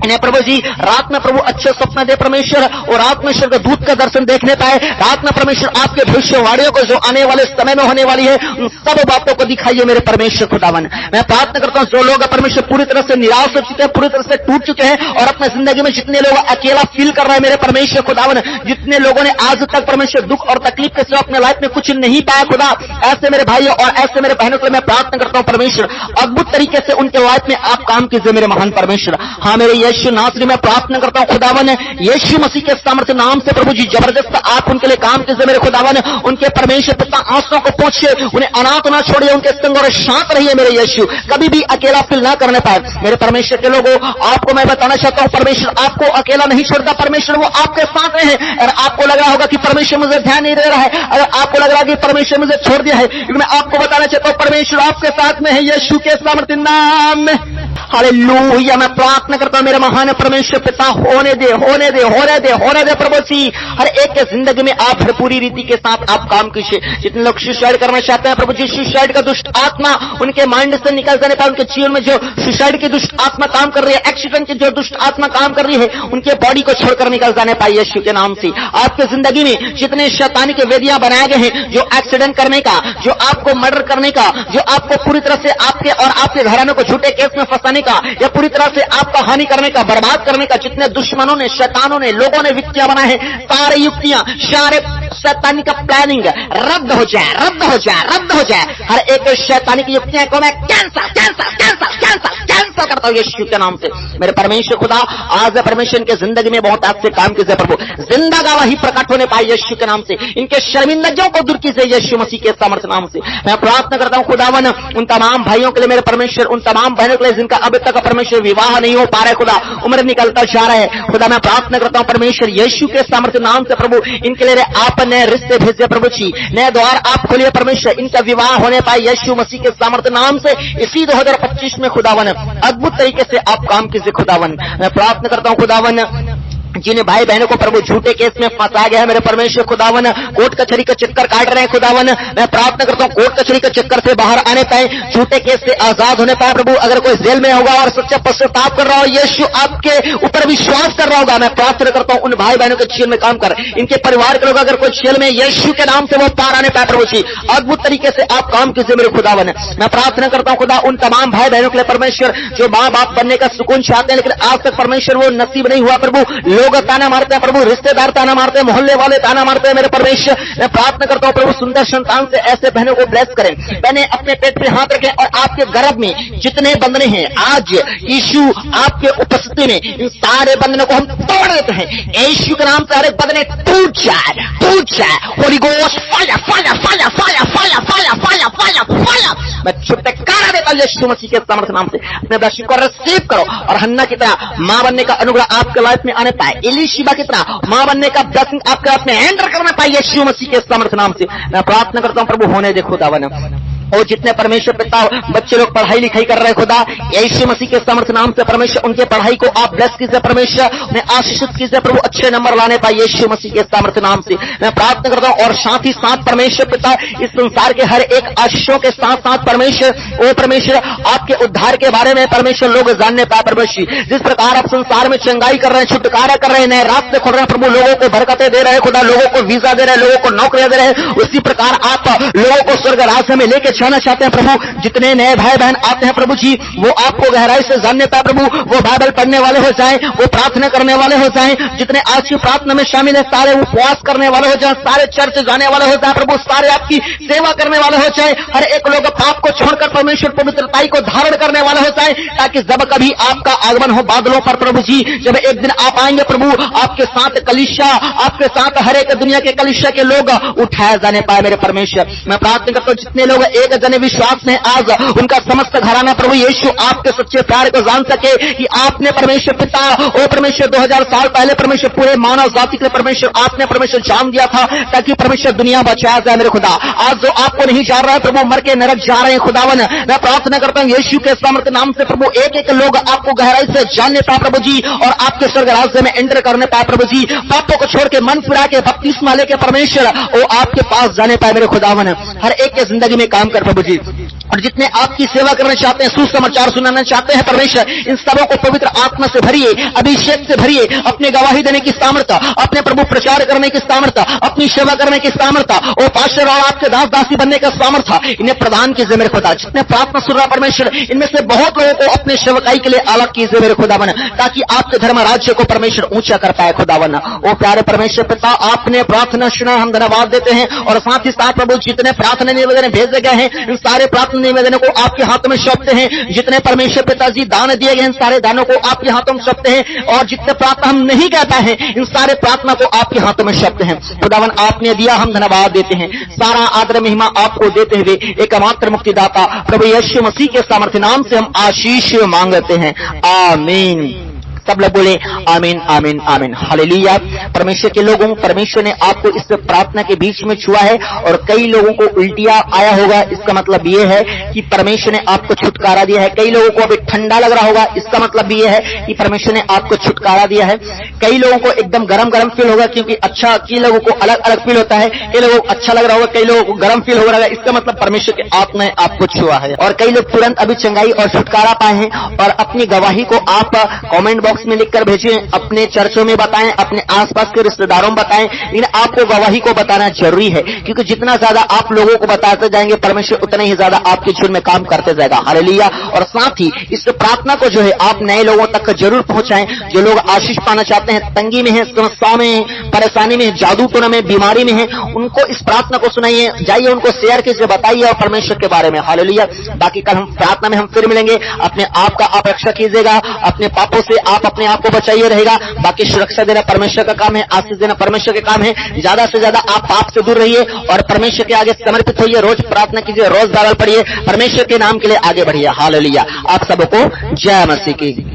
इन्हें प्रभु जी रात में प्रभु अच्छे सपना दे परमेश्वर, और रात में स्वर्गदूत का दर्शन देखने पाए, रात में परमेश्वर आपके भविष्यवाणियों को जो आने वाले समय में होने वाली है उन सब बातों को दिखाइए मेरे परमेश्वर खुदावन। मैं प्रार्थना करता हूं जो लोग परमेश्वर पूरी तरह से निराश हो चुके हैं, पूरी तरह से टूट चुके हैं, और अपने जिंदगी में जितने लोग अकेला फील कर रहे हैं मेरे परमेश्वर खुदावन, जितने लोगों ने आज तक परमेश्वर दुख और तकलीफ के सिवा अपने लाइफ में कुछ नहीं पाया खुदा, ऐसे मेरे भाइयों और ऐसे मेरे बहनों के लिए मैं प्रार्थना करता हूं परमेश्वर, अद्भुत तरीके से उनके लाइफ में आप काम कीजिए मेरे महान परमेश्वर। हाँ मेरे यीशु नासरी में प्रार्थना करता हूं खुदावन, यीशु मसीह के सामर्थ्य नाम से प्रभु जी जबरदस्त आप उनके लिए काम कीजिए मेरे खुदावन। उनके परमेश्वर पिता आंसुओं को पहुंचे, उन्हें अनाथ ना छोड़िए, उनके संग और शांत रहिए मेरे यीशु, कभी भी अकेला फील ना करने पाए मेरे परमेश्वर के लोगों। आपको मैं बताना चाहता हूं परमेश्वर आपको अकेला नहीं छोड़ता, परमेश्वर वो आपके साथ में है। अगर आपको लग रहा होगा कि परमेश्वर मुझे ध्यान नहीं दे रहा है, अगर आपको लग रहा है कि परमेश्वर मुझे छोड़ दिया है, मैं आपको बताना चाहता हूं परमेश्वर आपके साथ में है यीशु के सामर्थ्य नाम में। हालेलुया। मैं प्रार्थना करता हूं मेरे महान परमेश्वर पिता, होने दे होने दे होने दे होने दे प्रभु जी, हर एक के जिंदगी में आप भरपूरी रीति के साथ आप काम कीजिए। जितने लोग सुसाइड करना चाहते हैं प्रभु जी, सुसाइड का दुष्ट आत्मा उनके माइंड से निकल जाने पाए, उनके जीवन में जो सुसाइड की दुष्ट आत्मा काम कर रही है, एक्सीडेंट की जो दुष्ट आत्मा काम कर रही है, उनके बॉडी को छोड़कर निकल जाने पाए यीशु के नाम से। आपके जिंदगी में जितने शैतानी के वेदियां बनाए गए हैं, जो एक्सीडेंट करने का, जो आपको मर्डर करने का, जो आपको पूरी तरह से आपके और आपके घरानों को झूठे केस में फंसाने का, या पूरी तरह से आपका हानि करने का, बर्बाद करने का, जितने दुश्मनों ने, शैतानों ने, लोगों ने युक्तियां बनाए हैं, सारे युक्तियां, सारे शैतानी का प्लानिंग रद्द हो जाए, रद्द हो जाए, रद्द हो जाए। हर एक शैतानी की युक्तियां को मैं cancel cancel cancel cancel cancel करता हूं यीशु के नाम से। मेरे परमेश्वर खुदा आज परमेश्वर के जिंदगी में बहुत आज से काम कीजिए प्रभु, जिंदा गवाही ही प्रकट होने पाए यीशु के नाम से, इनके शर्मिंदगियों को दूर कीजिए यीशु मसीह के सामर्थ्य नाम से। मैं प्रार्थना करता हूं खुदावन उन तमाम भाइयों के लिए मेरे परमेश्वर, उन तमाम बहनों के लिए जिनका अभी तक परमेश्वर विवाह नहीं हो पा रहा है खुदा, उम्र निकलता जा रहा है खुदा, मैं प्रार्थना करता हूं परमेश्वर यीशु के सामर्थ्य नाम से प्रभु, इनके लिए आप नए रिश्ते भेजिए प्रभु जी, नए द्वार आप खोलिए परमेश्वर, इनका विवाह होने पाए यीशु मसीह के सामर्थ्य नाम से इसी 2025 में खुदावन अद्भुत तरीके से आप काम कीजिए खुदावन। मैं प्रार्थना करता हूं खुदावन जिन भाई बहनों को प्रभु झूठे केस में फंसा गया है मेरे परमेश्वर खुदावन, कोर्ट कचहरी का चक्कर काट रहे हैं खुदावन, मैं प्रार्थना करता हूं कोर्ट कचहरी के चक्कर से बाहर आने पाए, झूठे केस से आजाद होने पाए प्रभु। अगर कोई जेल में होगा और सच्चा पश्चाताप कर रहा हो, यीशु आपके ऊपर विश्वास कर रहा होगा, मैं प्रार्थना करता हूं उन भाई बहनों के जीवन में काम कर, इनके परिवार के लोग अगर कोई जेल में, यीशु के नाम से वो पार आने पाए प्रभु जी, अद्भुत तरीके से आप काम कीजिए मेरे खुदावन। मैं प्रार्थना करता हूं खुदा उन तमाम भाई बहनों के लिए परमेश्वर जो माँ बाप बनने का सुकून चाहते हैं, लेकिन आज तक परमेश्वर वो नसीब नहीं हुआ प्रभु, लोग ताना मारते हैं प्रभु, रिश्तेदार ताना मारते हैं, मोहल्ले वाले ताना मारते हैं मेरे परमेश्वर। मैं प्रार्थना करता हूं प्रभु सुंदर संतान से ऐसे बहनों को ब्लेस करें, बहनें अपने पेट पे हाथ रखें और आपके गर्भ में जितने बंधने हैं आज यीशु आपके उपस्थिति में इन सारे बंधनों को हम तोड़ देते हैं यीशु के नाम से। हर एक बंधने टूट जाए, टूट जाए, होली गोश्त fire fire fire fire fire fire fire fire fire. मैं छुटकारा देता हूं यीशु मसीह के सामर्थ्य नाम से। अपने दर्शन को रिसीव करो और हन्ना की तरह मां बनने का अनुग्रह आपके लाइफ में आने पाए, एलीशिबा की तरह मां बनने का ब्लेसिंग आपके लाइफ में एंटर करना पाए यीशु मसीह के सामर्थ्य नाम से। मैं प्रार्थना करता हूं प्रभु होने दे खुदावन, और जितने परमेश्वर पिता बच्चे लोग पढ़ाई लिखाई कर रहे हैं खुदा, यीशु मसीह के सामर्थ्य नाम से परमेश्वर उनके पढ़ाई को आप ब्लेस कीजिए परमेश्वर, उन्हें आशीषित कीजिए प्रभु, अच्छे नंबर लाने पाए यीशु मसीह के सामर्थ्य नाम से। मैं प्रार्थना करता हूं और साथ ही साथ परमेश्वर पिता इस संसार के हर एक आशीषों के साथ साथ परमेश्वर ओ परमेश्वर आपके उद्धार के बारे में परमेश्वर लोग जानने पाए परमेश्वर, जिस प्रकार आप संसार में चंगाई कर रहे हैं, छुटकारा कर रहे हैं, नए रास्ते खोल रहे हैं प्रभु, लोगों को बरकतें दे रहे हैं खुदा, लोगों को वीजा दे रहे हैं, लोगों को नौकरियां दे रहे हैं, उसी प्रकार आप लोगों को स्वर्ग राज्य में लेके जाना चाहते हैं प्रभु। जितने नए भाई बहन आते हैं प्रभु जी वो आपको गहराई से जानने पाए प्रभु, वो बाइबल पढ़ने वाले हो जाएं, वो प्रार्थना करने वाले हो जाएं, जितने आज की प्रार्थना में शामिल है सारे उपवास करने वाले हो जाएं, सारे चर्च जाने वाले हो जाएं प्रभु, सारे आपकी सेवा करने वाले हो जाएं, हर एक लोग पाप को छोड़कर परमेश्वर पवित्रताई को धारण करने वाले हो जाएं, ताकि जब कभी आपका आगमन हो बादलों पर प्रभु जी, जब एक दिन आप आएंगे प्रभु आपके साथ कलीसिया, आपके साथ हर एक दुनिया के कलीसिया के लोग उठाए जाने पाए मेरे परमेश्वर। मैं प्रार्थना करता हूं जितने लोग एक जन विश्वास में आज उनका समस्त घराना प्रभु यीशु आपके सच्चे प्यार को जान सके कि आपने परमेश्वर पिता ओ परमेश्वर 2000 साल पहले परमेश्वर पूरे मानव जाति के लिए परमेश्वर आपने परमेश्वर जान दिया था ताकि परमेश्वर दुनिया बचाया जाए मेरे खुदा। आज जो आपको नहीं जान रहा है प्रभु मर के नरक जा रहे हैं खुदावन, मैं प्रार्थना करता हूं यीशु के सामर्थ्य नाम से प्रभु एक एक लोग आपको गहराई से जानने पाए प्रभु जी और आपके स्वर्ग राज्य में एंटर करने पाए प्रभु जी, पापों को छोड़ के मन फिरा के बपतिस्मा लेके परमेश्वर वो आपके पास जाने पाए मेरे खुदावन। हर एक के जिंदगी में काम कर प्रभु जी, और जितने आपकी सेवा करना चाहते हैं, सुसमाचार सुनाना चाहते हैं परमेश्वर, इन सबों को पवित्र आत्मा से भरिए, अभिषेक से भरिए, अपने गवाही देने की सामर्थ्य, अपने प्रभु प्रचार करने की सामर्थ्य, अपनी सेवा करने की सामर्थ्य, और पास्टर और आपके दास दासी बनने का सामर्थ्य इन्हें प्रदान कीजिए मेरे खुदा। जितने प्रार्थना सुन रहा परमेश्वर, इनमें से बहुत लोगों को अपने सेवकाई के लिए अलग कीजिए मेरे खुदावन, ताकि आपके धर्म राज्य को परमेश्वर ऊंचा कर पाए खुदावन। ओ प्यारे परमेश्वर पिता, आपने प्रार्थना सुना, हम धन्यवाद देते हैं। और साथ ही साथ प्रभु जितने प्रार्थना निवेदन भेजे गए हैं, इन सारे प्रार्थना निवेदनों को आपके हाथों में सौंपते हैं। जितने परमेश्वर पिताजी दान दिए गए इन सारे दानों को आपके हाथों में सौंपते हैं, और जितने प्रार्थना हम नहीं कह पाए हैं, इन सारे प्रार्थना को आपके हाथों में सौंपते हैं खुदावन। आपने दिया, हम धन्यवाद देते हैं। सारा आदर महिमा आपको देते हुए एकमात्र मुक्तिदाता प्रभु यीशु मसीह के सामर्थ्य नाम से हम आशीष मांगते हैं, आमीन। सब लोग बोले आमीन आमीन आमीन, हालेलुया। परमेश्वर के लोगों, परमेश्वर ने आपको इस प्रार्थना के बीच में छुआ है, और कई लोगों को उल्टिया आया होगा। इसका मतलब यह है कि परमेश्वर ने आपको छुटकारा दिया है। कई लोगों को अभी ठंडा लग रहा होगा, इसका मतलब भी यह है कि परमेश्वर ने आपको छुटकारा दिया है। कई लोगों को एकदम गरम गरम फील होगा, क्योंकि अच्छा, कई लोगों को अलग अलग फील होता है। कई लोगों को अच्छा लग रहा होगा, कई लोगों को गरम फील हो रहा है, इसका मतलब परमेश्वर के आत्मा ने आपको छुआ है। और कई लोग तुरंत अभी चंगाई और छुटकारा पाए हैं, और अपनी गवाही को आप कमेंट बॉक्स में लिखकर भेजिए, अपने चर्चों में बताएं, अपने आसपास के रिश्तेदारों में बताएं। लेकिन आपको गवाही को बताना जरूरी है, क्योंकि जितना ज्यादा आप लोगों को बताते जाएंगे, परमेश्वर उतना ही ज्यादा आपके जीवन में काम करते जाएगा, हालेलुया। और साथ ही इस प्रार्थना को जो है आप नए लोगों तक जरूर पहुंचाएं। जो लोग आशीष पाना चाहते हैं, तंगी में है, समस्याओं में, परेशानी में, जादू टोना में, बीमारी में है, उनको इस प्रार्थना को सुनाइए, जाइए उनको शेयर कीजिए, बताइए और परमेश्वर के बारे में, हालेलुया। बाकी कल हम प्रार्थना में हम फिर मिलेंगे। अपने आप का आप रक्षा कीजिएगा, अपने पापों से आप अपने आप को बचाइए रहेगा। बाकी सुरक्षा देना परमेश्वर का काम है, आशीष देना परमेश्वर का काम है। ज्यादा से ज्यादा आप पाप से दूर रहिए और परमेश्वर के आगे समर्पित होइए। रोज प्रार्थना कीजिए, रोज बाइबल पढ़िए, परमेश्वर के नाम के लिए आगे बढ़िए, हालेलुया। आप सबको जय मसीह की।